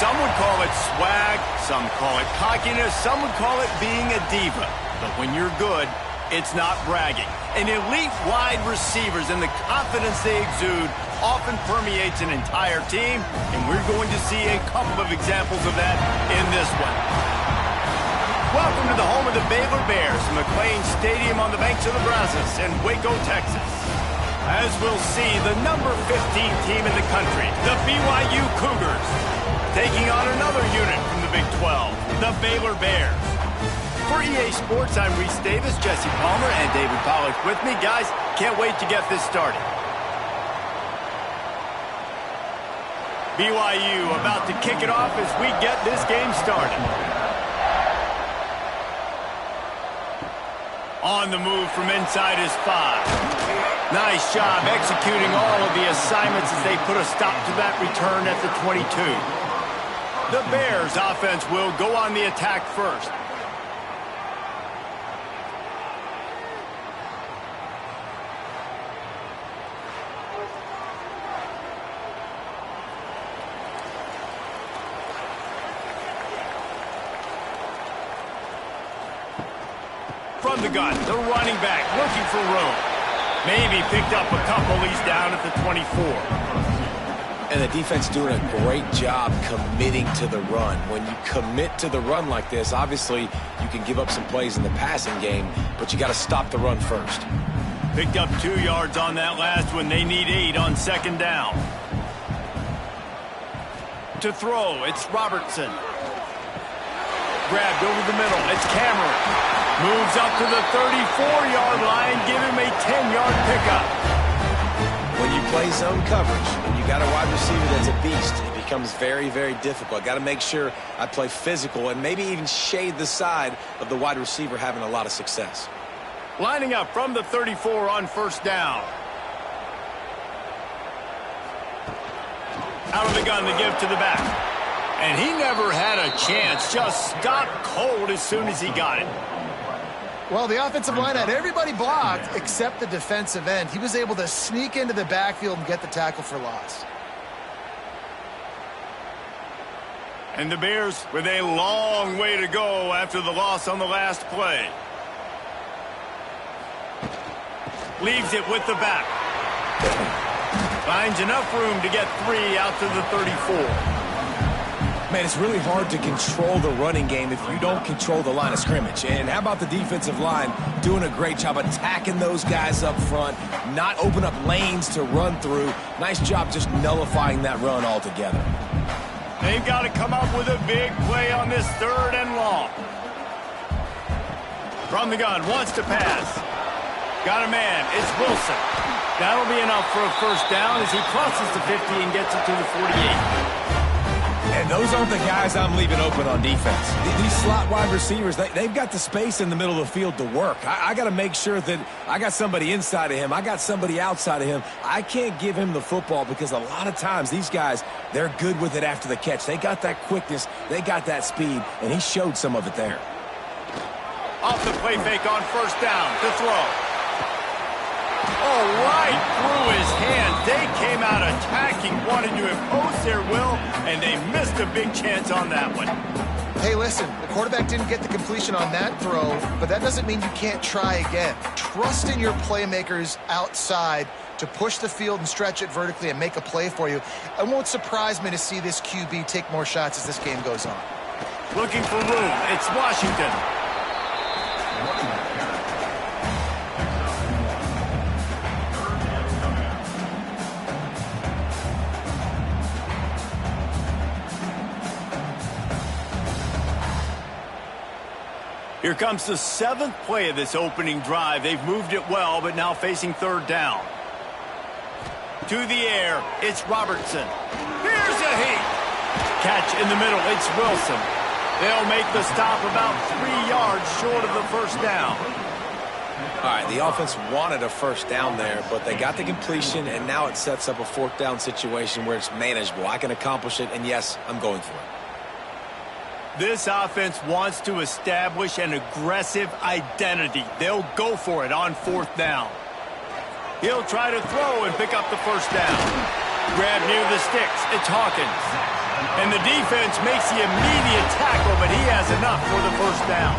Some would call it swag, some call it cockiness, some would call it being a diva. But when you're good, it's not bragging. And elite wide receivers and the confidence they exude often permeates an entire team, and we're going to see a couple of examples of that in this one. Welcome to the home of the Baylor Bears, McLean Stadium on the banks of the Brazos in Waco, Texas. As we'll see, the number 15 team in the country, the BYU Cougars, taking on another unit from the Big 12, the Baylor Bears. For EA Sports, I'm Reese Davis, Jesse Palmer, and David Pollack with me. Guys, can't wait to get this started. BYU about to kick it off as we get this game started. On the move from inside his 5. Nice job executing all of the assignments as they put a stop to that return at the 22. The Bears offense will go on the attack first. From the gun, the running back looking for room. Maybe picked up a couple. He's down at the 24. And the defense doing a great job committing to the run. When you commit to the run like this, obviously you can give up some plays in the passing game, but you got to stop the run first. Picked up 2 yards on that last one. They need 8 on second down. To throw, it's Robertson. Grabbed over the middle, it's Cameron. Moves up to the 34-yard line, give him a 10-yard pickup. When you play zone coverage, and you got a wide receiver that's a beast, it becomes very, very difficult. Got to make sure I play physical and maybe even shade the side of the wide receiver having a lot of success. Lining up from the 34 on first down. Out of the gun to give to the back. And he never had a chance, just stopped cold as soon as he got it. Well, the offensive line had everybody blocked except the defensive end. He was able to sneak into the backfield and get the tackle for loss. And the Bears with a long way to go after the loss on the last play. Leaves it with the back. Finds enough room to get 3 out to the 34. Man, it's really hard to control the running game if you don't control the line of scrimmage. And how about the defensive line doing a great job attacking those guys up front, not open up lanes to run through. Nice job just nullifying that run altogether. They've got to come up with a big play on this 3rd and long. From the gun, wants to pass. Got a man, it's Wilson. That'll be enough for a first down as he crosses the 50 and gets it to the 48. And those aren't the guys I'm leaving open on defense. These slot wide receivers, they've got the space in the middle of the field to work. I got to make sure that I got somebody inside of him. I got somebody outside of him. I can't give him the football because a lot of times these guys, they're good with it after the catch. They got that quickness. They got that speed, and he showed some of it there. Off the play fake on first down to throw. Oh, right through his hand. They came out attacking, wanted to impose their will, and they missed a big chance on that one. Hey, listen, the quarterback didn't get the completion on that throw, but that doesn't mean you can't try again. Trust in your playmakers outside to push the field and stretch it vertically and make a play for you. It won't surprise me to see this QB take more shots as this game goes on. Looking for room. It's Washington. Here comes the 7th play of this opening drive. They've moved it well, but now facing 3rd down. To the air, it's Robertson. Here's a heat. Catch in the middle, it's Wilson. They'll make the stop about 3 yards short of the first down. All right, the offense wanted a first down there, but they got the completion, and now it sets up a 4th down situation where it's manageable. I can accomplish it, and yes, I'm going for it. This offense wants to establish an aggressive identity. They'll go for it on 4th down. He'll try to throw and pick up the first down. Grab near the sticks. It's Hawkins. And the defense makes the immediate tackle, but he has enough for the first down.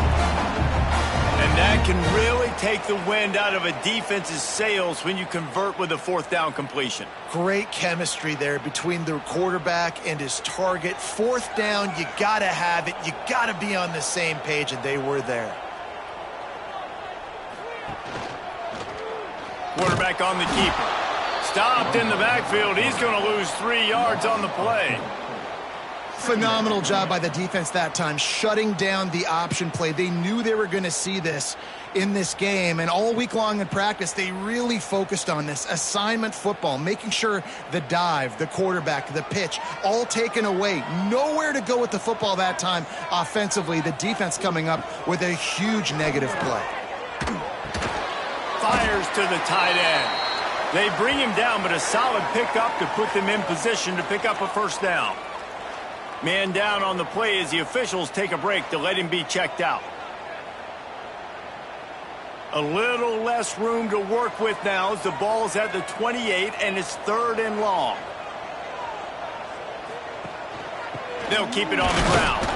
And that can really take the wind out of a defense's sails when you convert with a fourth down completion. Great chemistry there between the quarterback and his target. Fourth down, you got to have it. You got to be on the same page, and they were there. Quarterback on the keeper. Stopped in the backfield. He's going to lose 3 yards on the play. Phenomenal job by the defense that time, shutting down the option play. They knew they were going to see this in this game, and all week long in practice, they really focused on this assignment football, making sure the dive, the quarterback, the pitch, all taken away. Nowhere to go with the football that time offensively. The defense coming up with a huge negative play. Fires to the tight end. They bring him down, but a solid pickup to put them in position to pick up a first down. Man down on the play as the officials take a break to let him be checked out. A little less room to work with now as the ball's at the 28 and it's 3rd and long. They'll keep it on the ground.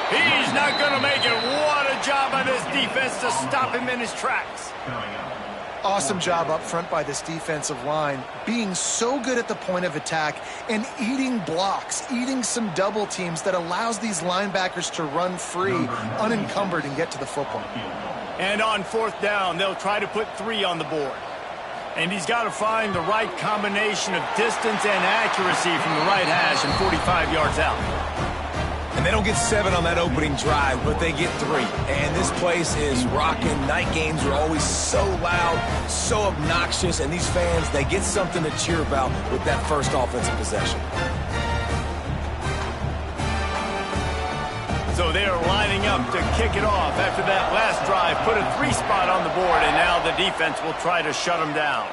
He's not going to make it. What a job by this defense to stop him in his tracks. Awesome job up front by this defensive line, being so good at the point of attack and eating blocks, eating some double teams that allows these linebackers to run free, unencumbered, and get to the football. And on 4th down, they'll try to put 3 on the board. And he's got to find the right combination of distance and accuracy from the right hash and 45 yards out. And they don't get 7 on that opening drive, but they get 3. And this place is rocking. Night games are always so loud, so obnoxious, and these fans, they get something to cheer about with that first offensive possession. So they are lining up to kick it off after that last drive. Put a 3 spot on the board, and now the defense will try to shut them down.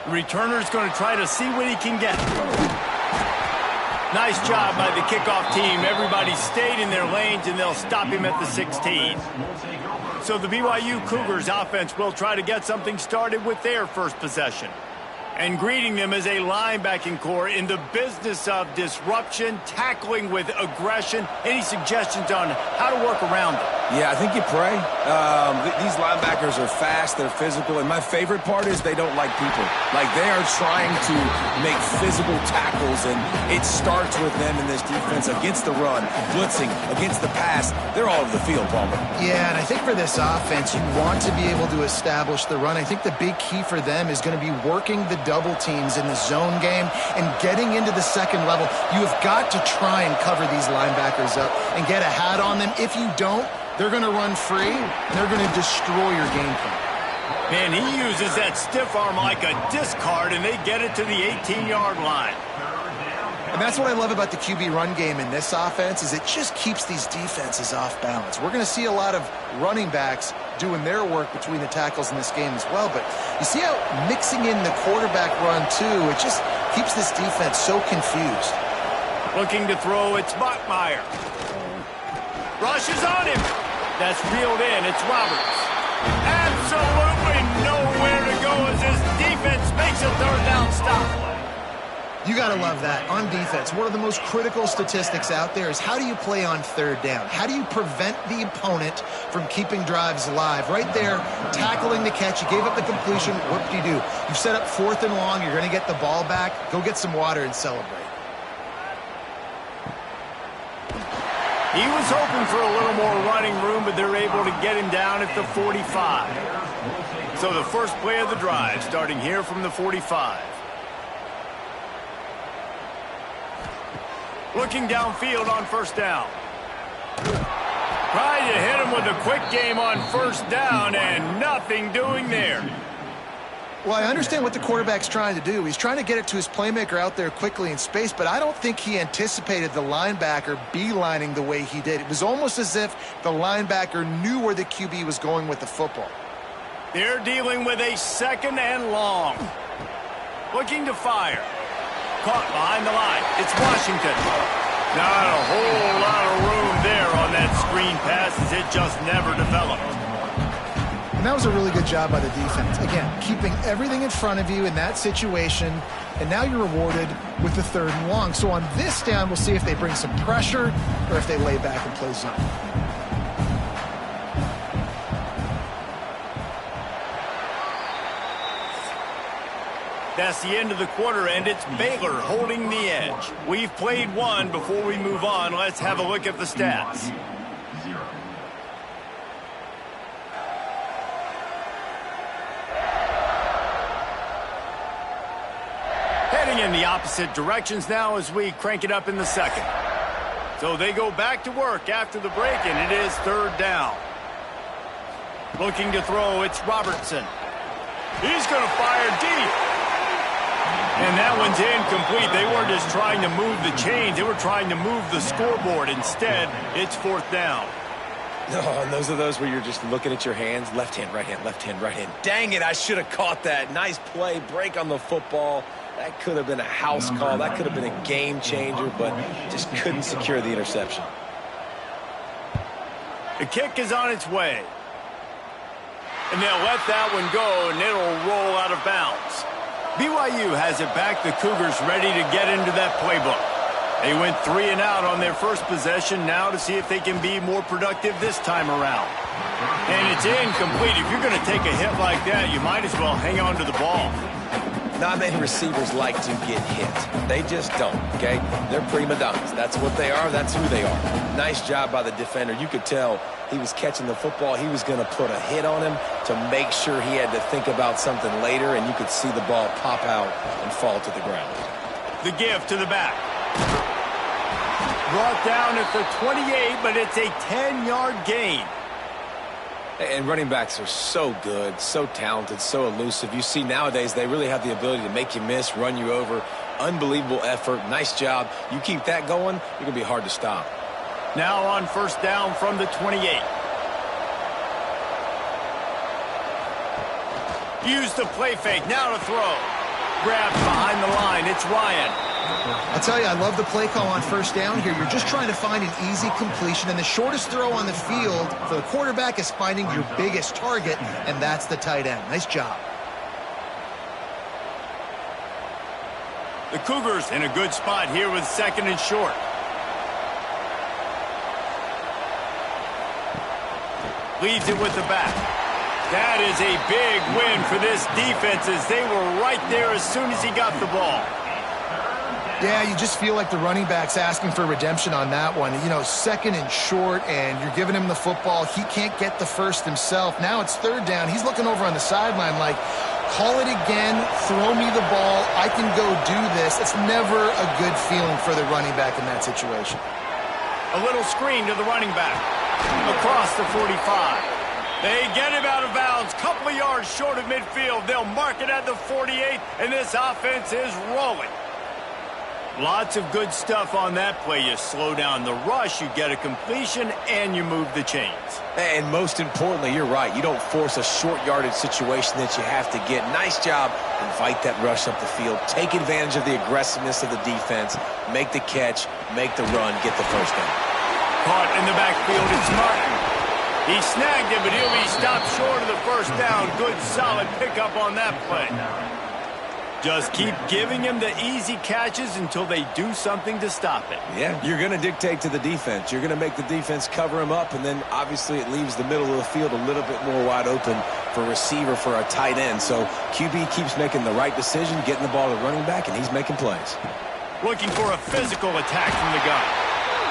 The returner's going to try to see what he can get. Nice job by the kickoff team. Everybody stayed in their lanes, and they'll stop him at the 16. So the BYU Cougars offense will try to get something started with their first possession. And greeting them as a linebacking core in the business of disruption, tackling with aggression. Any suggestions on how to work around them? Yeah, I think you pray. These linebackers are fast, they're physical, and my favorite part is they don't like people. Like, they are trying to make physical tackles, and it starts with them in this defense against the run, blitzing, against the pass. They're all over the field, Palmer. Yeah, and I think for this offense, you want to be able to establish the run. I think the big key for them is going to be working the double teams in the zone game and getting into the second level. You have got to try and cover these linebackers up and get a hat on them. If you don't, they're going to run free, and they're going to destroy your game plan. Man, he uses that stiff arm like a discard, and they get it to the 18-yard line. And that's what I love about the QB run game in this offense, is it just keeps these defenses off balance. We're going to see a lot of running backs doing their work between the tackles in this game as well. But you see how mixing in the quarterback run, too, it just keeps this defense so confused. Looking to throw, it's Bachmeier. Rushes on him. That's reeled in. It's Roberts. Absolutely nowhere to go as his defense makes a 3rd down stop. You got to love that. On defense, one of the most critical statistics out there is how do you play on 3rd down? How do you prevent the opponent from keeping drives alive? Right there, tackling the catch. You gave up the completion. What do? You've set up 4th and long. You're going to get the ball back. Go get some water and celebrate. He was hoping for a little more running room, but they're able to get him down at the 45. So the first play of the drive starting here from the 45. Looking downfield on 1st down. Trying to hit him with a quick game on 1st down, and nothing doing there. Well, I understand what the quarterback's trying to do. He's trying to get it to his playmaker out there quickly in space, but I don't think he anticipated the linebacker beelining the way he did. It was almost as if the linebacker knew where the QB was going with the football. They're dealing with a 2nd and long. Looking to fire. Caught behind the line. It's Washington. Not a whole lot of room there on that screen pass as it just never developed. And that was a really good job by the defense. Again, keeping everything in front of you in that situation, and now you're rewarded with the 3rd and long. So on this down, we'll see if they bring some pressure or if they lay back and play zone. That's the end of the quarter, and it's Baylor holding the edge. We've played one. Before we move on, let's have a look at the stats. Heading in the opposite directions now as we crank it up in the second. So they go back to work after the break, and it is 3rd down. Looking to throw, it's Robertson. He's going to fire deep. And that one's incomplete. They weren't just trying to move the chains. They were trying to move the scoreboard. Instead, it's 4th down. Oh, and those are those where you're just looking at your hands. Left hand, right hand, left hand, right hand. Dang it, I should have caught that. Nice play, break on the football. That could have been a house call. That could have been a game changer, but just couldn't secure the interception. The kick is on its way. And they'll let that one go, and it'll roll out of bounds. BYU has it back. The Cougars ready to get into that playbook. They went 3 and out on their first possession, now to see if they can be more productive this time around. And it's incomplete. If you're going to take a hit like that, you might as well hang on to the ball. Not many receivers like to get hit. They just don't, okay? They're prima donnas. That's what they are. That's who they are. Nice job by the defender. You could tell he was catching the football. He was going to put a hit on him to make sure he had to think about something later, and you could see the ball pop out and fall to the ground. The give to the back. Brought down at the 28, but it's a 10-yard gain. And running backs are so good, so talented, so elusive. You see nowadays they really have the ability to make you miss, run you over. Unbelievable effort. Nice job. You keep that going, you're going to be hard to stop. Now on 1st down from the 28. Use the play fake. Now to throw. Grabbed behind the line. It's Ryan. I'll tell you, I love the play call on 1st down here. You're just trying to find an easy completion, and the shortest throw on the field for the quarterback is finding your biggest target, and that's the tight end. Nice job. The Cougars in a good spot here with 2nd and short. Leads it with the back. That is a big win for this defense as they were right there as soon as he got the ball. Yeah, you just feel like the running back's asking for redemption on that one. You know, 2nd and short, and you're giving him the football. He can't get the first himself. Now it's 3rd down. He's looking over on the sideline like, call it again, throw me the ball, I can go do this. It's never a good feeling for the running back in that situation. A little screen to the running back. Across the 45. They get him out of bounds, couple of yards short of midfield. They'll mark it at the 48, and this offense is rolling. Lots of good stuff on that play. You slow down the rush, you get a completion, and you move the chains. And most importantly, you're right. You don't force a short yardage situation that you have to get. Nice job. Invite that rush up the field. Take advantage of the aggressiveness of the defense. Make the catch. Make the run. Get the first down. Caught in the backfield, it's Martin. He snagged him, but he'll be stopped short of the first down. Good, solid pickup on that play. Just keep giving him the easy catches until they do something to stop it. Yeah, you're going to dictate to the defense. You're going to make the defense cover him up, and then obviously it leaves the middle of the field a little bit more wide open for receiver, for a tight end. So QB keeps making the right decision, getting the ball to running back, and he's making plays. Looking for a physical attack from the gun.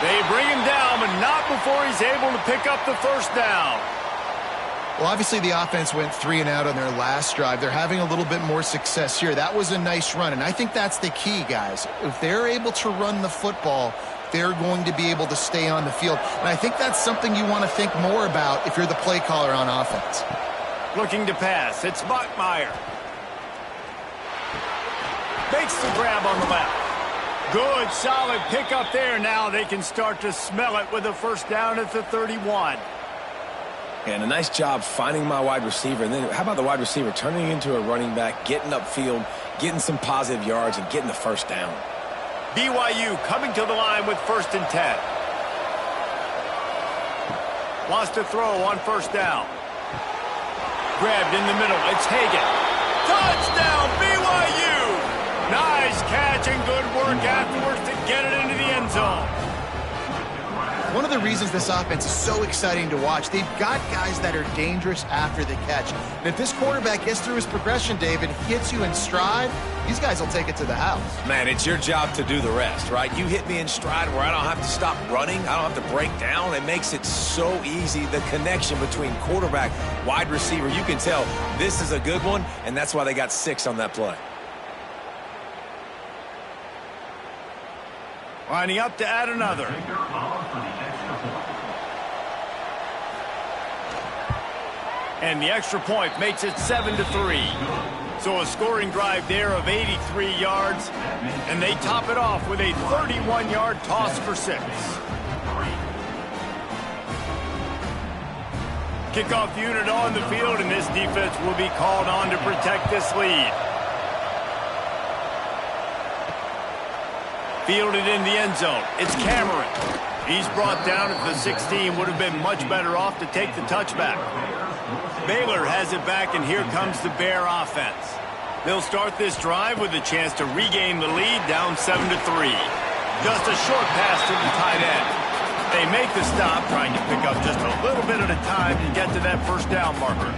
They bring him down, but not before he's able to pick up the first down. Well, obviously the offense went 3 and out on their last drive. They're having a little bit more success here. That was a nice run, and I think that's the key, guys. If they're able to run the football, they're going to be able to stay on the field. And I think that's something you want to think more about if you're the play caller on offense. Looking to pass. It's Bachmeier. Makes the grab on the left. Good, solid pickup there. Now they can start to smell it with a first down at the 31. And a nice job finding my wide receiver. And then how about the wide receiver turning into a running back, getting upfield, getting some positive yards, and getting the first down. BYU coming to the line with 1st and 10. Wants to throw on first down. grabbed in the middle. It's Hagan. Touchdown, BYU! Nice catch and good work afterwards to get it into the end zone. One of the reasons this offense is so exciting to watch, they've got guys that are dangerous after the catch. And if this quarterback gets through his progression, David, hits you in stride, these guys will take it to the house. Man, it's your job to do the rest, right? You hit me in stride where I don't have to stop running. I don't have to break down. It makes it so easy. The connection between quarterback, wide receiver, you can tell this is a good one, and that's why they got 6 on that play. Lining up to add another. And the extra point makes it 7-3. So a scoring drive there of 83 yards. And they top it off with a 31-yard toss for 6. Kickoff unit on the field, and this defense will be called on to protect this lead. Fielded in the end zone. It's Cameron. He's brought down at the 16. Would have been much better off to take the touchback. Baylor has it back, and here comes the Bear offense. They'll start this drive with a chance to regain the lead, down 7-3. Just a short pass to the tight end. They make the stop, trying to pick up just a little bit at a time to get to that first down marker.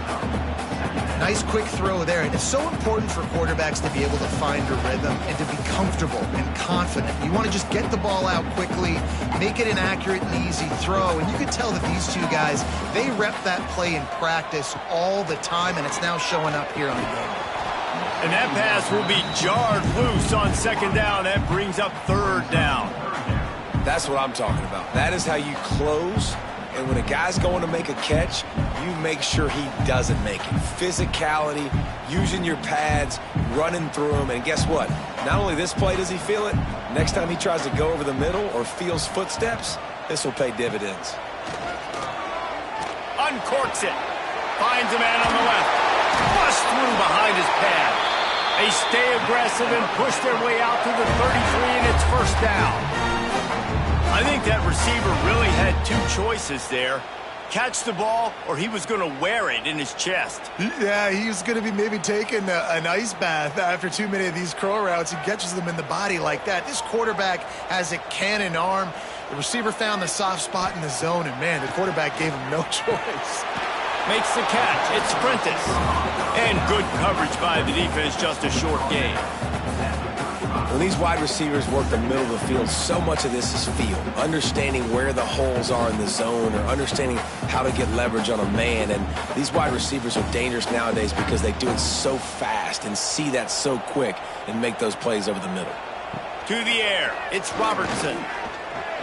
Nice quick throw there, and it's so important for quarterbacks to be able to find a rhythm and to be comfortable and confident. You want to just get the ball out quickly, make it an accurate and easy throw, and you can tell that these two guys, they rep that play in practice all the time, and it's now showing up here on the game. And that pass will be jarred loose on second down. That brings up third down. That's what I'm talking about. That is how you close. And when a guy's going to make a catch, you make sure he doesn't make it. Physicality, using your pads, running through them. And guess what? Not only this play does he feel it, next time he tries to go over the middle or feels footsteps, this will pay dividends. Uncorks it. Finds a man on the left. Bust through behind his pad. They stay aggressive and push their way out to the 33, and it's first down. I think that receiver really had 2 choices there. Catch the ball, or he was going to wear it in his chest. Yeah, he was going to be maybe taking an ice bath after too many of these curl routes. He catches them in the body like that. This quarterback has a cannon arm. The receiver found the soft spot in the zone, and, man, the quarterback gave him no choice. Makes the catch. It's Prentice. And good coverage by the defense, just a short gain. When these wide receivers work the middle of the field, so much of this is feel. Understanding where the holes are in the zone or understanding how to get leverage on a man. And these wide receivers are dangerous nowadays because they do it so fast and see that so quick and make those plays over the middle. To the air. It's Robertson.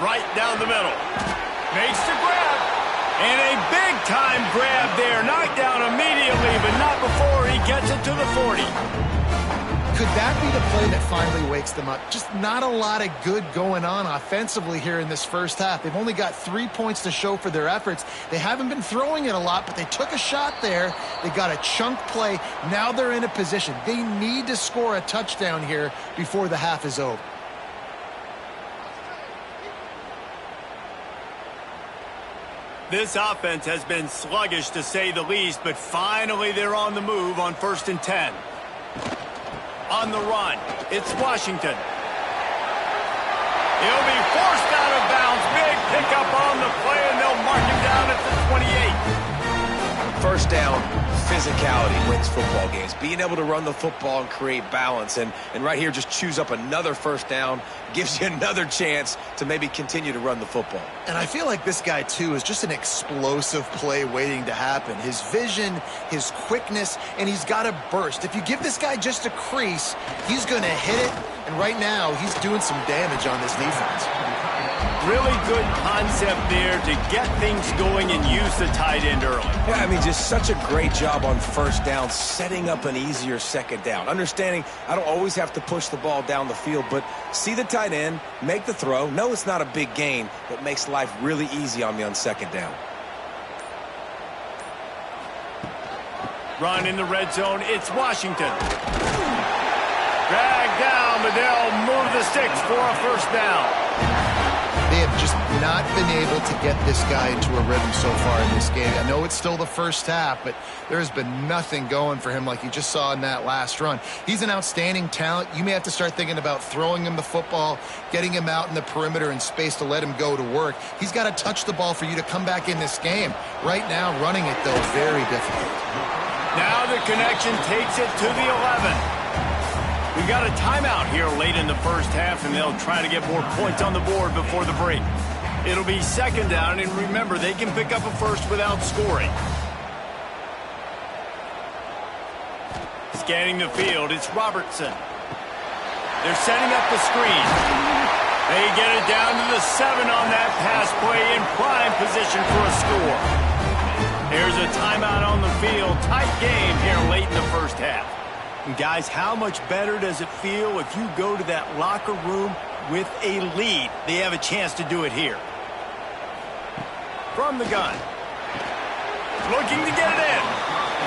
Right down the middle. Makes the grab. And a big-time grab there. Knocked down immediately, but not before he gets it to the 40. Could that be the play that finally wakes them up? Just not a lot of good going on offensively here in this first half. They've only got 3 points to show for their efforts. They haven't been throwing it a lot, but they took a shot there. They got a chunk play. Now they're in a position. They need to score a touchdown here before the half is over. This offense has been sluggish to say the least, but finally they're on the move on 1st and 10. On the run, it's Washington. He'll be forced out of bounds. Big pickup on the play, and they'll mark him down at the 28. First down, physicality wins football games. Being able to run the football and create balance. And right here, just choose up another first down, gives you another chance to maybe continue to run the football. And I feel like this guy, too, is just an explosive play waiting to happen. His vision, his quickness, and he's got a burst. If you give this guy just a crease, he's going to hit it. And right now, he's doing some damage on this defense. Really good concept there to get things going and use the tight end early. Yeah, I mean, just such a great job on first down, setting up an easier second down. Understanding I don't always have to push the ball down the field, but see the tight end, make the throw. No, it's not a big gain, but makes life really easy on me on second down. Run in the red zone, it's Washington. Dragged down, but they'll move the sticks for a first down. They have just not been able to get this guy into a rhythm so far in this game. I know it's still the first half, but there's been nothing going for him like you just saw in that last run. He's an outstanding talent. You may have to start thinking about throwing him the football, getting him out in the perimeter and space to let him go to work. He's got to touch the ball for you to come back in this game. Right now, running it, though, very difficult. Now the connection takes it to the 11. We got a timeout here late in the first half, and they'll try to get more points on the board before the break. It'll be second down, and remember, they can pick up a first without scoring. Scanning the field, it's Robertson. They're setting up the screen. They get it down to the 7 on that pass play in prime position for a score. There's a timeout on the field. Tight game here late in the first half. And guys, how much better does it feel if you go to that locker room with a lead? They have a chance to do it here. From the gun. Looking to get it in.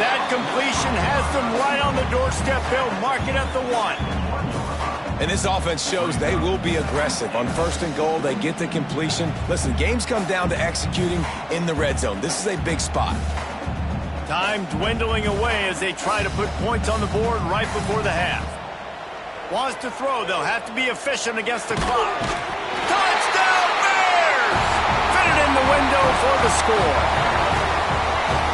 That completion has them right on the doorstep. They'll mark it at the 1. And this offense shows they will be aggressive. On first and goal, they get the completion. Listen, games come down to executing in the red zone. This is a big spot. Time dwindling away as they try to put points on the board right before the half. Wants to throw. They'll have to be efficient against the clock. Touchdown Bears! Fit it in the window for the score.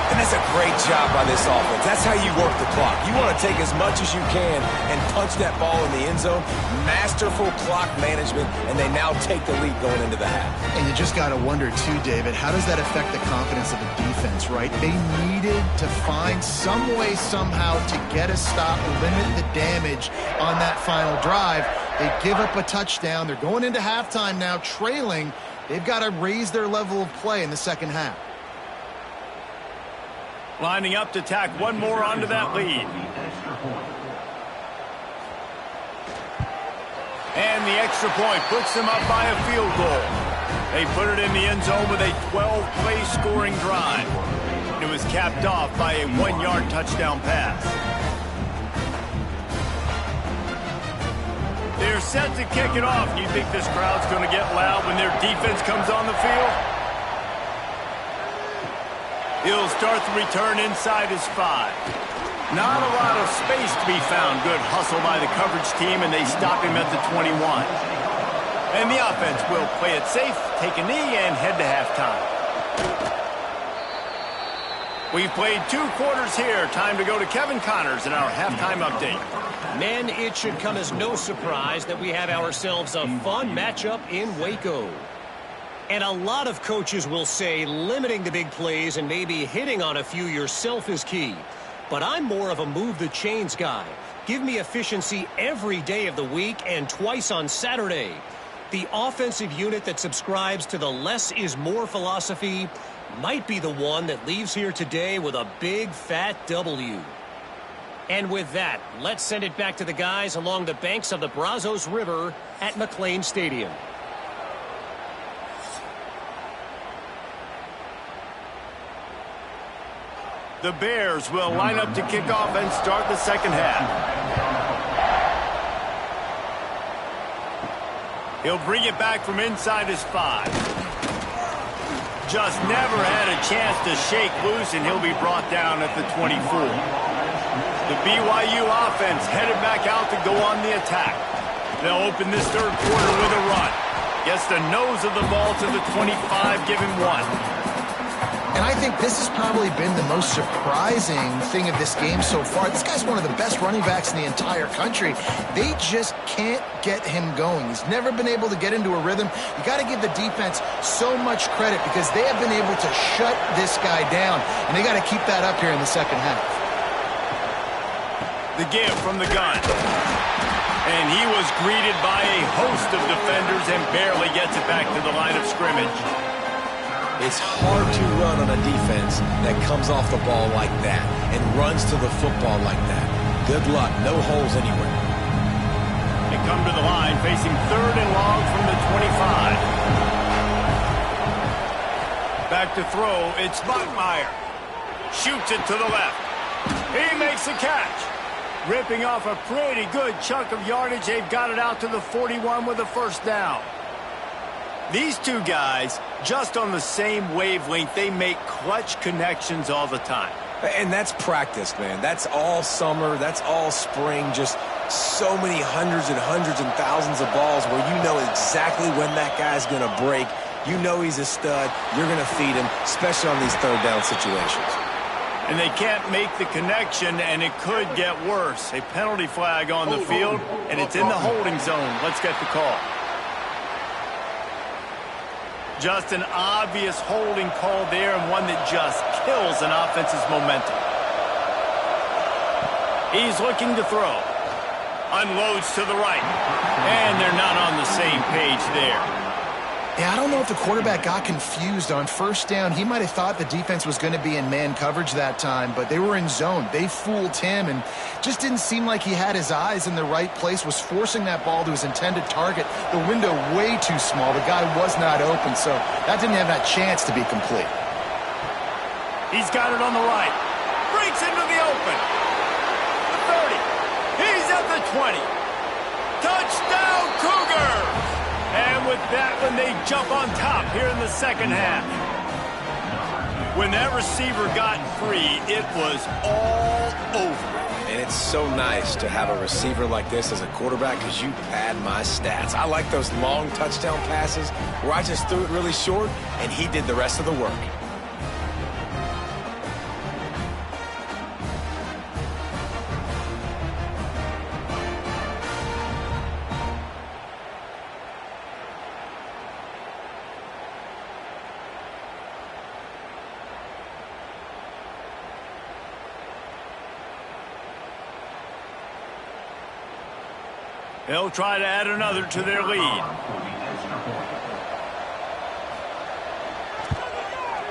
And that's a great job by this offense. That's how you work the clock. You want to take as much as you can and punch that ball in the end zone. Masterful clock management, and they now take the lead going into the half. And you just got to wonder, too, David, how does that affect the confidence of the defense, right? They needed to find some way, somehow, to get a stop, limit the damage on that final drive. They give up a touchdown. They're going into halftime now, trailing. They've got to raise their level of play in the second half. Lining up to tack one more onto that lead. And the extra point puts them up by a field goal. They put it in the end zone with a 12-play scoring drive. It was capped off by a 1-yard touchdown pass. They're set to kick it off. Do you think this crowd's going to get loud when their defense comes on the field? He'll start the return inside his 5. Not a lot of space to be found. Good hustle by the coverage team, and they stop him at the 21. And the offense will play it safe, take a knee, and head to halftime. We've played 2 quarters here. Time to go to Kevin Connors in our halftime update. Men, it should come as no surprise that we have ourselves a fun matchup in Waco. And a lot of coaches will say limiting the big plays and maybe hitting on a few yourself is key. But I'm more of a move the chains guy. Give me efficiency every day of the week and twice on Saturday. The offensive unit that subscribes to the less is more philosophy might be the one that leaves here today with a big fat W. And with that, let's send it back to the guys along the banks of the Brazos River at McLean Stadium. The Bears will line up to kick off and start the second half. He'll bring it back from inside his 5. Just never had a chance to shake loose, and he'll be brought down at the 24. The BYU offense headed back out to go on the attack. They'll open this third quarter with a run. Gets the nose of the ball to the 25, give him 1. And I think this has probably been the most surprising thing of this game so far. This guy's one of the best running backs in the entire country. They just can't get him going. He's never been able to get into a rhythm. You got to give the defense so much credit because they have been able to shut this guy down. And they got to keep that up here in the second half. The give from the gun. And he was greeted by a host of defenders and barely gets it back to the line of scrimmage. It's hard to run on a defense that comes off the ball like that and runs to the football like that. Good luck. No holes anywhere. They come to the line facing third and long from the 25. Back to throw. It's Bachmeier. Shoots it to the left. He makes a catch. Ripping off a pretty good chunk of yardage. They've got it out to the 41 with a first down. These two guys, just on the same wavelength, they make clutch connections all the time. And that's practice, man. That's all summer. That's all spring. Just so many hundreds and thousands of balls where you know exactly when that guy's going to break. You know he's a stud. You're going to feed him, especially on these third down situations. And they can't make the connection, and it could get worse. A penalty flag on the field, and it's in the holding zone. Let's get the call. Just an obvious holding call there, and one that just kills an offense's momentum. He's looking to throw. Unloads to the right. And they're not on the same page there. Yeah, I don't know if the quarterback got confused on first down. He might have thought the defense was going to be in man coverage that time, but they were in zone. They fooled him and just didn't seem like he had his eyes in the right place, was forcing that ball to his intended target. The window way too small. The guy was not open, so that didn't have that chance to be complete. He's got it on the right. Breaks into the open. The 30. He's at the 20. Touchdown, Cougars! And with that one, they jump on top here in the second half. When that receiver got free, it was all over. And it's so nice to have a receiver like this as a quarterback because you pad my stats. I like those long touchdown passes where I just threw it really short and he did the rest of the work. They'll try to add another to their lead.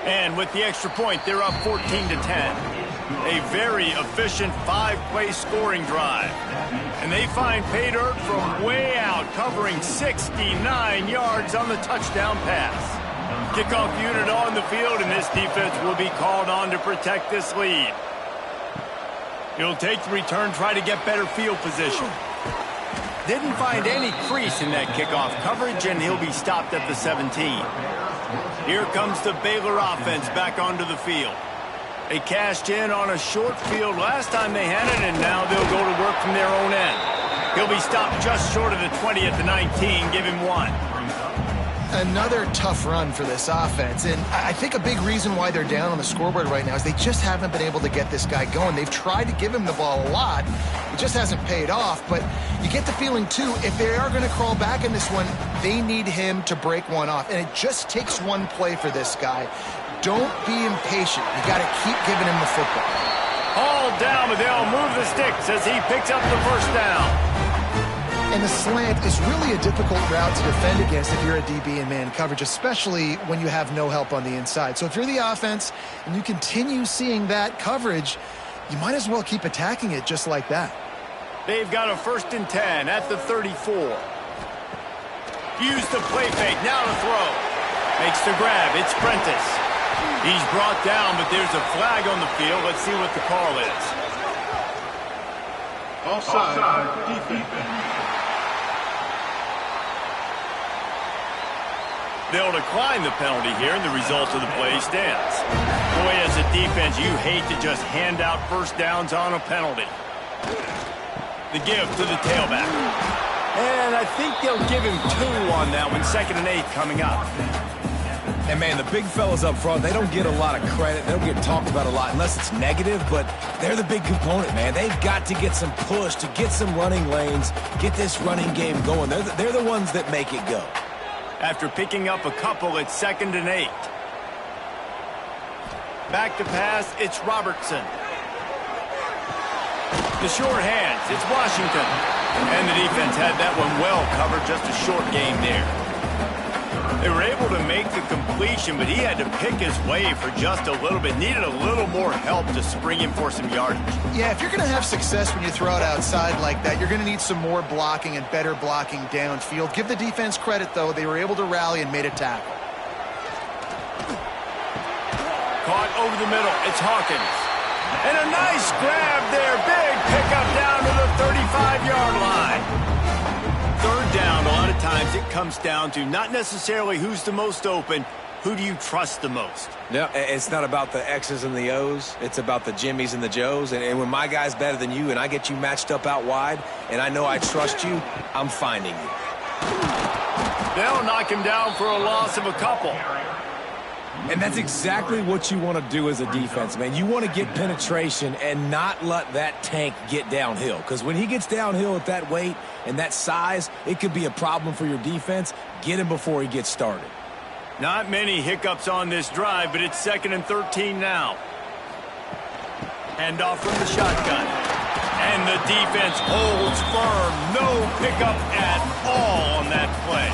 And with the extra point, they're up 14-10. A very efficient 5-play scoring drive. And they find pay dirt from way out, covering 69 yards on the touchdown pass. Kickoff unit on the field, and this defense will be called on to protect this lead. He'll take the return, try to get better field position. Didn't find any crease in that kickoff coverage, and he'll be stopped at the 17. Here comes the Baylor offense back onto the field. They cashed in on a short field last time they had it, and now they'll go to work from their own end. He'll be stopped just short of the 20 at the 19. Give him one. Another tough run for this offense, and I think a big reason why they're down on the scoreboard right now is they just haven't been able to get this guy going. They've tried to give him the ball a lot. It just hasn't paid off, but you get the feeling, too, if they are going to crawl back in this one, they need him to break one off, and it just takes one play for this guy. Don't be impatient. You got to keep giving him the football. All down, but they'll move the sticks as he picks up the first down. And the slant is really a difficult route to defend against if you're a DB in man coverage, especially when you have no help on the inside. So if you're the offense and you continue seeing that coverage, you might as well keep attacking it just like that. They've got a 1st and 10 at the 34. Use the play fake, now to throw. Makes the grab, it's Prentice. He's brought down, but there's a flag on the field. Let's see what the call is. Offside, defense. They'll decline the penalty here, and the result of the play stands. Boy, as a defense, you hate to just hand out first downs on a penalty. The give to the tailback. And I think they'll give him 2 on that one. 2nd and 8 coming up. And, man, the big fellas up front, they don't get a lot of credit. They don't get talked about a lot unless it's negative, but they're the big component, man. They've got to get some push, to get some running lanes, get this running game going. They're the ones that make it go. After picking up a couple, it's 2nd and 8. Back to pass, it's Robertson. The short hands, it's Washington. And the defense had that one well covered, just a short game there. They were able to make the completion, but he had to pick his way for just a little bit. Needed a little more help to spring him for some yardage. Yeah, if you're going to have success when you throw it outside like that, you're going to need some more blocking and better blocking downfield. Give the defense credit, though. They were able to rally and made a tackle. Caught over the middle. It's Hawkins. And a nice grab there. Big pickup down to the 35-yard line. 3rd down, a lot of times times it comes down to not necessarily who's the most open, who do you trust the most? Yeah, it's not about the X's and the O's. It's about the Jimmies and the Joes. And when my guy's better than you and I get you matched up out wide and I know I trust you, I'm finding you. They'll knock him down for a loss of a couple. And that's exactly what you want to do as a defense, man. You want to get penetration and not let that tank get downhill. Because when he gets downhill at that weight and that size, it could be a problem for your defense. Get him before he gets started. Not many hiccups on this drive, but it's 2nd and 13 now. Handoff from the shotgun. And the defense holds firm. No pickup at all on that play.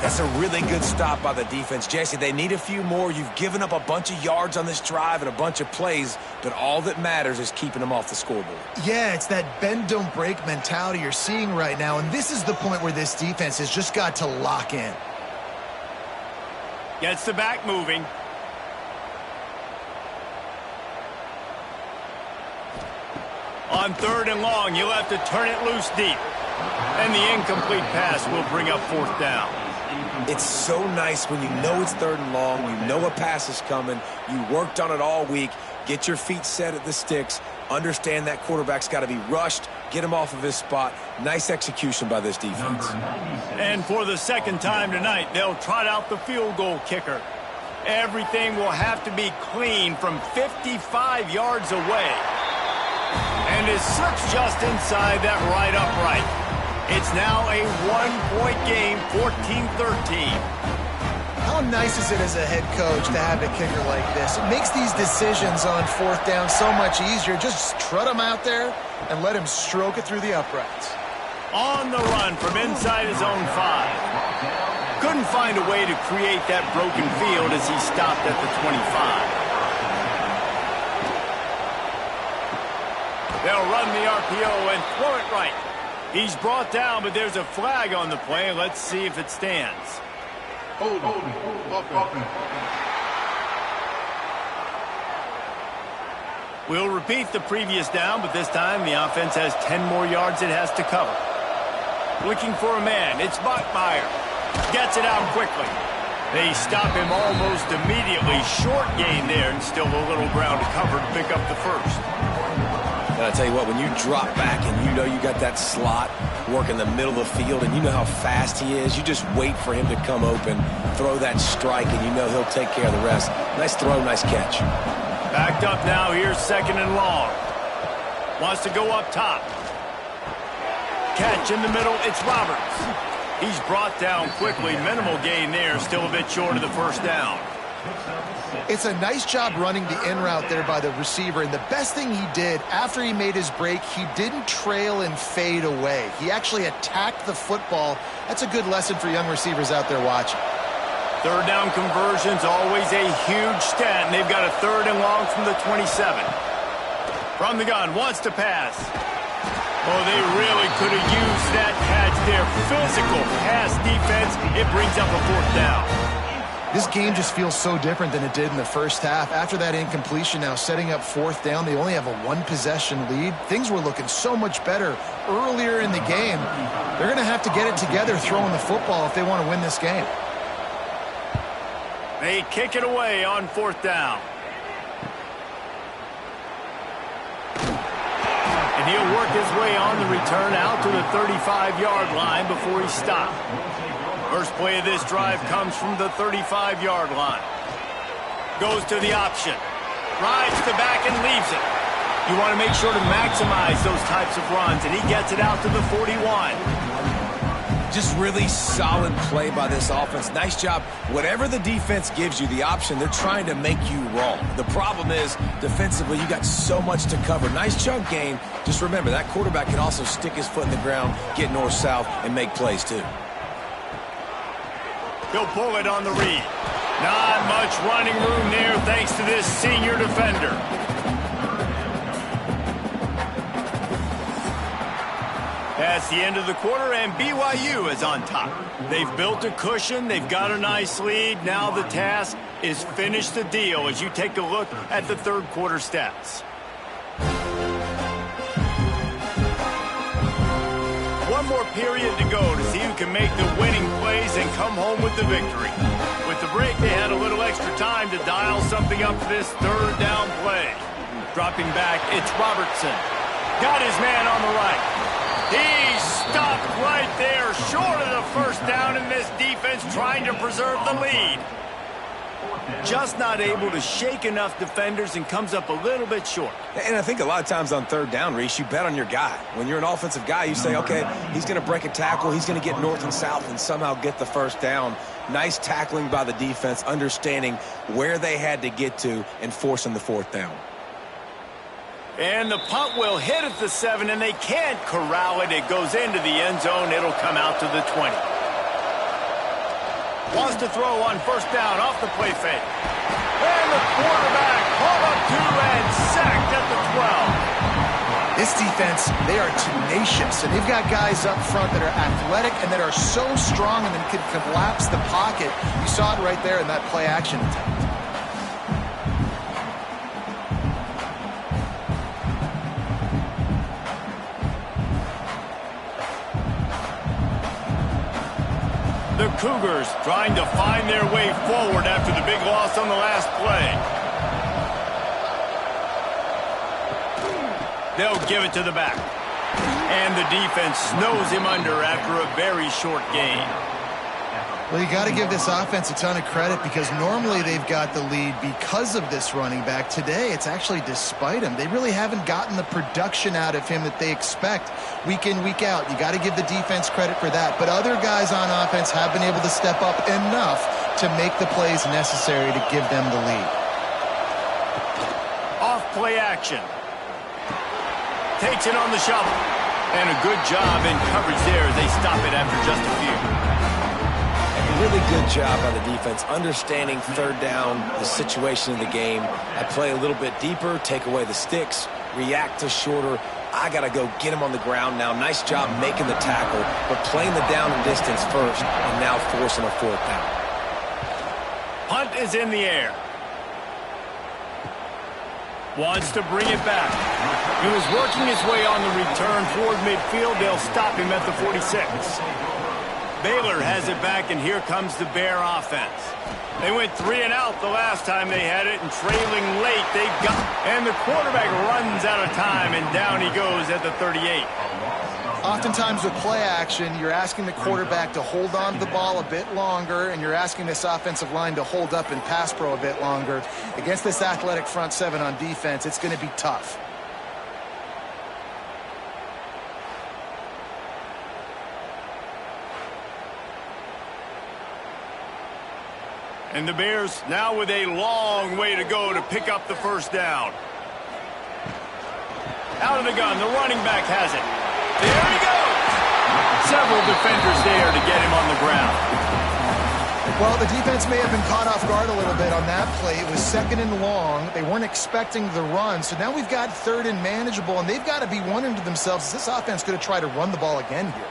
That's a really good stop by the defense. Jesse, they need a few more. You've given up a bunch of yards on this drive and a bunch of plays, but all that matters is keeping them off the scoreboard. Yeah, it's that bend, don't break mentality you're seeing right now, and this is the point where this defense has just got to lock in. Gets the back moving. On 3rd and long, you'll have to turn it loose deep. And the incomplete pass will bring up 4th down. It's so nice when you know it's 3rd and long, you know a pass is coming, you worked on it all week, get your feet set at the sticks, understand that quarterback's got to be rushed, get him off of his spot. Nice execution by this defense. And for the 2nd time tonight, they'll trot out the field goal kicker. Everything will have to be clean from 55 yards away. And it slips just inside that right upright. It's now a 1-point game, 14-13. How nice is it as a head coach to have a kicker like this? It makes these decisions on 4th down so much easier. Just trot him out there and let him stroke it through the uprights. On the run from inside his own 5. Couldn't find a way to create that broken field as he stopped at the 25. They'll run the RPO and throw it right. He's brought down, but there's a flag on the play. Let's see if it stands. Hold offense. We'll repeat the previous down, but this time the offense has 10 more yards it has to cover. Looking for a man. It's Bachmeier. Gets it out quickly. They stop him almost immediately. Short gain there, and still a little ground to cover to pick up the 1st. And I tell you what, when you drop back and you know you got that slot work in the middle of the field and you know how fast he is, you just wait for him to come open, throw that strike, and you know he'll take care of the rest. Nice throw, nice catch. Backed up now, here's 2nd and long. Wants to go up top. Catch in the middle, it's Roberts. He's brought down quickly, minimal gain there, still a bit short of the 1st down. It's a nice job running the in route there by the receiver, and the best thing he did after he made his break, he didn't trail and fade away. He actually attacked the football. That's a good lesson for young receivers out there watching. 3rd down conversion's always a huge stat, and they've got a 3rd and long from the 27. From the gun, wants to pass. Oh, they really could have used that catch there. Physical pass defense. It brings up a 4th down. This game just feels so different than it did in the 1st half. After that incompletion, now setting up 4th down, they only have a 1-possession lead. Things were looking so much better earlier in the game. They're going to have to get it together throwing the football if they want to win this game. They kick it away on 4th down. And he'll work his way on the return out to the 35-yard line before he stopped. First play of this drive comes from the 35-yard line. Goes to the option. Rides the back and leaves it. You want to make sure to maximize those types of runs, and he gets it out to the 41. Just really solid play by this offense. Nice job. Whatever the defense gives you, the option, they're trying to make you wrong. The problem is, defensively, you got so much to cover. Nice chunk gain. Just remember, that quarterback can also stick his foot in the ground, get north-south, and make plays, too. He'll pull it on the read. Not much running room there thanks to this senior defender. That's the end of the quarter, and BYU is on top. They've built a cushion. They've got a nice lead. Now the task is finish the deal as you take a look at the 3rd quarter stats. one more period to go to see who can make the winning plays and come home with the victory. With the break, they had a little extra time to dial something up for this third down play. Dropping back, it's Robertson. Got his man on the right. He stopped right there, short of the first down, in this defense trying to preserve the lead. Just not able to shake enough defenders and comes up a little bit short. And I think a lot of times on third down, Reese, you bet on your guy. When you're an offensive guy, you say, okay, he's going to break a tackle, he's going to get north and south and somehow get the first down. Nice tackling by the defense, understanding where they had to get to and forcing the fourth down. And the punt will hit at the 7, and they can't corral it. It goes into the end zone. It'll come out to the 20. Wants to throw on first down off the play fake. And the quarterback hauled up 2 and sacked at the 12. This defense, they are tenacious, and they've got guys up front that are athletic and that are so strong and then can collapse the pocket. You saw it right there in that play action attempt. The Cougars trying to find their way forward after the big loss on the last play. They'll give it to the back. And the defense snows him under after a very short gain. Well, you got to give this offense a ton of credit because normally they've got the lead because of this running back. Today, it's actually despite him. They really haven't gotten the production out of him that they expect week in, week out. You got to give the defense credit for that. But other guys on offense have been able to step up enough to make the plays necessary to give them the lead. Off play action. Takes it on the shovel. And a good job in coverage there as they stop it after just a few. Really good job by the defense, understanding third down, the situation of the game. I play a little bit deeper, take away the sticks, react to shorter. I got to go get him on the ground now. Nice job making the tackle, but playing the down and distance first and now forcing a fourth down. Punt is in the air. Wants to bring it back. He was working his way on the return toward midfield. They'll stop him at the 46. Baylor has it back, and here comes the Bear offense. They went 3 and out the last time they had it, and trailing late, they got... And the quarterback runs out of time, and down he goes at the 38. Oftentimes with play action, you're asking the quarterback to hold on to the ball a bit longer, and you're asking this offensive line to hold up in pass pro a bit longer. Against this athletic front 7 on defense, it's going to be tough. And the Bears now with a long way to go to pick up the first down. Out of the gun, the running back has it. There he goes! Several defenders there to get him on the ground. Well, the defense may have been caught off guard a little bit on that play. It was 2nd and long. They weren't expecting the run. So now we've got 3rd and manageable, and they've got to be wondering to themselves, is this offense going to try to run the ball again here?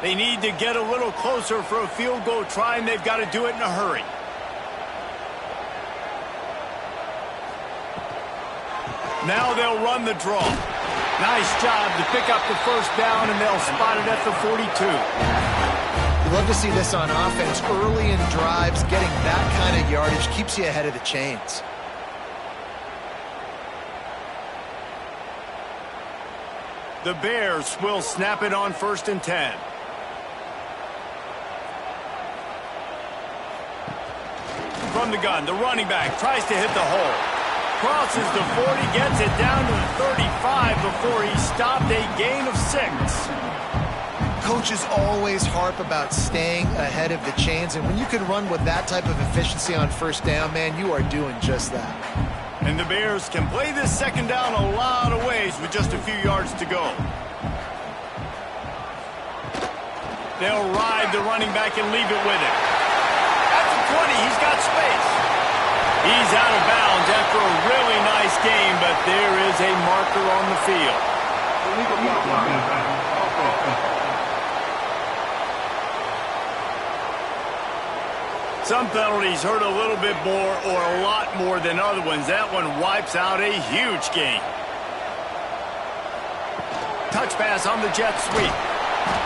They need to get a little closer for a field goal try, and they've got to do it in a hurry. Now they'll run the draw. Nice job to pick up the first down, and they'll spot it at the 42. You love to see this on offense. Early in drives, getting that kind of yardage keeps you ahead of the chains. The Bears will snap it on 1st and 10. From the gun, the running back tries to hit the hole. Crosses the 40, gets it down to the 35 before he stopped, a gain of 6. Coaches always harp about staying ahead of the chains, and when you can run with that type of efficiency on first down, man, you are doing just that. And the Bears can play this second down a lot of ways with just a few yards to go. They'll ride the running back and leave it with him. At the 20, he's got space. He's out of bounds after a really nice game, but there is a marker on the field. Some penalties hurt a little bit more or a lot more than other ones. That one wipes out a huge game. Touch pass on the jet sweep.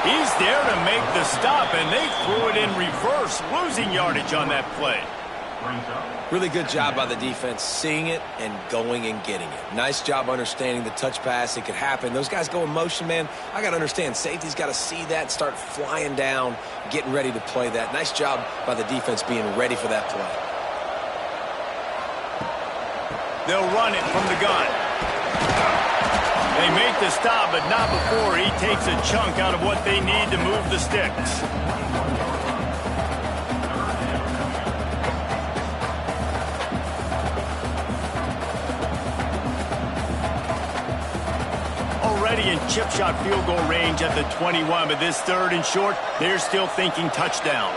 He's there to make the stop, and they threw it in reverse, losing yardage on that play. Really good job by the defense, seeing it and going and getting it. Nice job understanding the touch pass. It could happen. Those guys go in motion, man. I got to understand, safety's got to see that, start flying down, getting ready to play that. Nice job by the defense being ready for that play. They'll run it from the gun. They make the stop, but not before he takes a chunk out of what they need to move the sticks. Already in chip shot field goal range at the 21, but this 3rd and short, they're still thinking touchdown.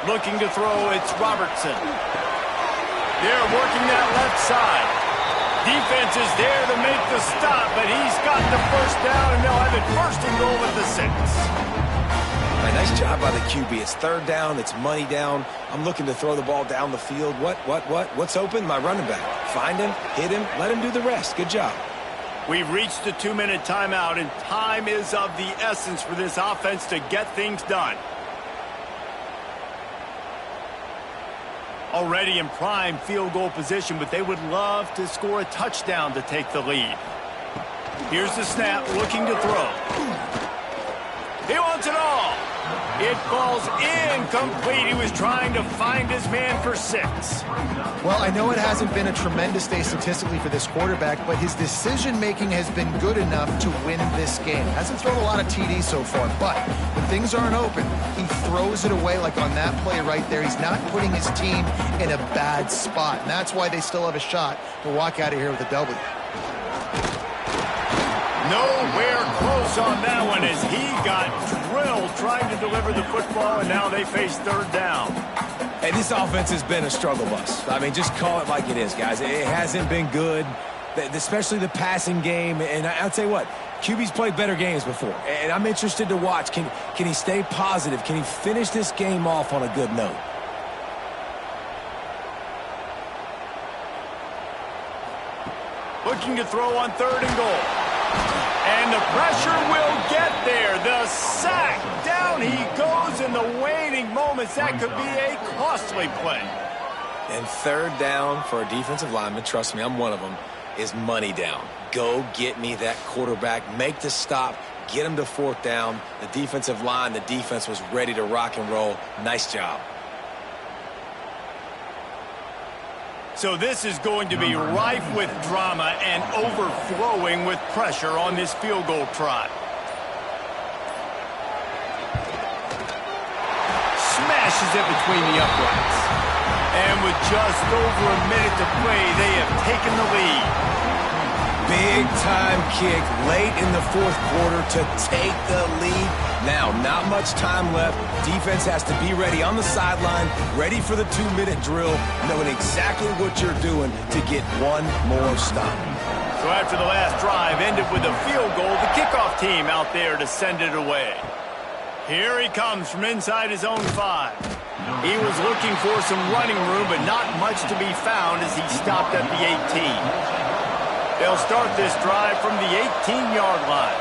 Looking to throw, it's Robertson. They're working that left side. Defense is there to make the stop, but he's got the first down, and they'll have it 1st and goal at the 6. Nice job by the QB. It's 3rd down. It's money down. I'm looking to throw the ball down the field. What's open? My running back. Find him, hit him, let him do the rest. Good job. We've reached the 2-minute timeout, and time is of the essence for this offense to get things done. Already in prime field goal position, but they would love to score a touchdown to take the lead. Here's the snap, looking to throw. He wants it all. It falls incomplete. He was trying to find his man for 6. Well, I know it hasn't been a tremendous day statistically for this quarterback, but his decision-making has been good enough to win this game. Hasn't thrown a lot of TDs so far, but when things aren't open, he throws it away like on that play right there. He's not putting his team in a bad spot, and that's why they still have a shot to walk out of here with a W. Nowhere close on that one as he got drilled trying to deliver the football, and now they face 3rd down. Hey, this offense has been a struggle bus. I mean, just call it like it is, guys. It hasn't been good, especially the passing game. And I'll tell you what, QB's played better games before, and I'm interested to watch. Can he stay positive? Can he finish this game off on a good note? Looking to throw on 3rd and goal. And the pressure will get there. The sack. Down he goes in the waning moments. That could be a costly play. And 3rd down for a defensive lineman, trust me, I'm one of them, is money down. Go get me that quarterback. Make the stop. Get him to 4th down. The defensive line, the defense was ready to rock and roll. Nice job. So this is going to be rife with drama and overflowing with pressure on this field goal try. Smashes it between the uprights. And with just over a minute to play, they have taken the lead. Big time kick late in the 4th quarter to take the lead. Now, not much time left. Defense has to be ready on the sideline, ready for the 2-minute drill, knowing exactly what you're doing to get one more stop. So after the last drive ended with a field goal, the kickoff team out there to send it away. Here he comes from inside his own 5. He was looking for some running room, but not much to be found as he stopped at the 18. They'll start this drive from the 18-yard line.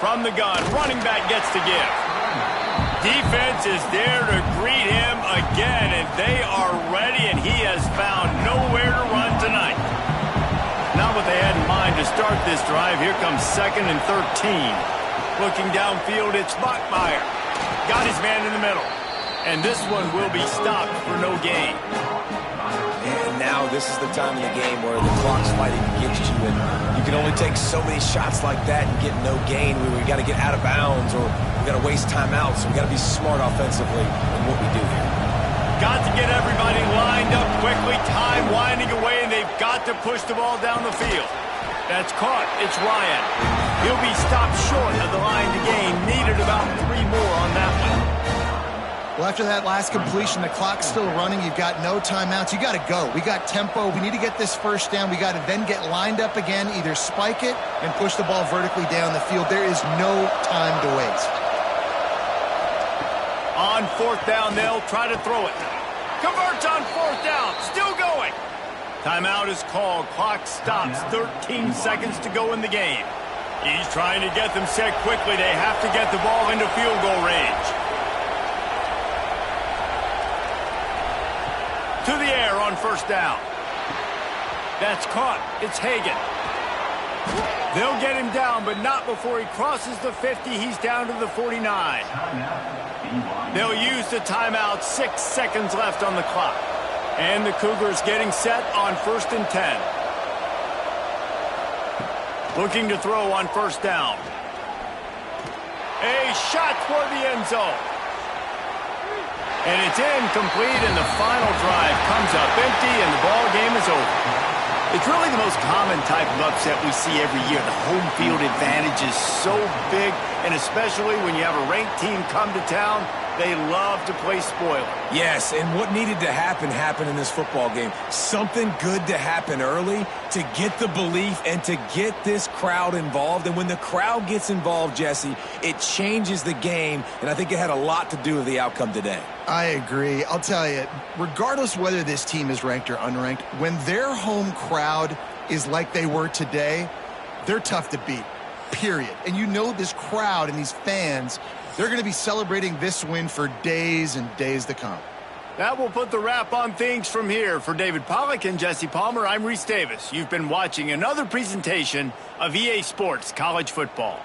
From the gun, running back gets to give. Defense is there to greet him again, and they are ready, and he has found nowhere to run tonight. Not what they had in mind to start this drive. Here comes 2nd and 13. Looking downfield, it's Bachmeier. Got his man in the middle. And this one will be stopped for no gain. And now this is the time in the game where the clock's fighting against you, and you can only take so many shots like that and get no gain. We got to get out of bounds, or we got to waste timeouts. So we got to be smart offensively in what we do here. Got to get everybody lined up quickly. Time winding away, and they've got to push the ball down the field. That's caught. It's Ryan. He'll be stopped short of the line to gain. Needed about 3 more on that one. Well, after that last completion, the clock's still running. You've got no timeouts. You got to go. We got tempo. We need to get this 1st down. We got to then get lined up again, either spike it and push the ball vertically down the field. There is no time to waste. On 4th down, they'll try to throw it. Converts on 4th down. Still going. Timeout is called. Clock stops. 13 seconds to go in the game. He's trying to get them set quickly. They have to get the ball into field goal range. To the air on first down. That's caught. It's Hagan. They'll get him down, but not before he crosses the 50. He's down to the 49. They'll use the timeout. 6 seconds left on the clock. And the Cougars getting set on 1st and 10. Looking to throw on first down. A shot toward the end zone. And it's incomplete, and the final drive comes up empty, and the ball game is over. It's really the most common type of upset we see every year. The home field advantage is so big, and especially when you have a ranked team come to town, they love to play spoiler. Yes, and what needed to happen happened in this football game. Something good to happen early to get the belief and to get this crowd involved. And when the crowd gets involved, Jesse, it changes the game, and I think it had a lot to do with the outcome today. I agree. I'll tell you, regardless whether this team is ranked or unranked, when their home crowd is like they were today, they're tough to beat, period. And you know this crowd and these fans, they're going to be celebrating this win for days and days to come. That will put the wrap on things from here. For David Pollack and Jesse Palmer, I'm Reese Davis. You've been watching another presentation of EA Sports College Football.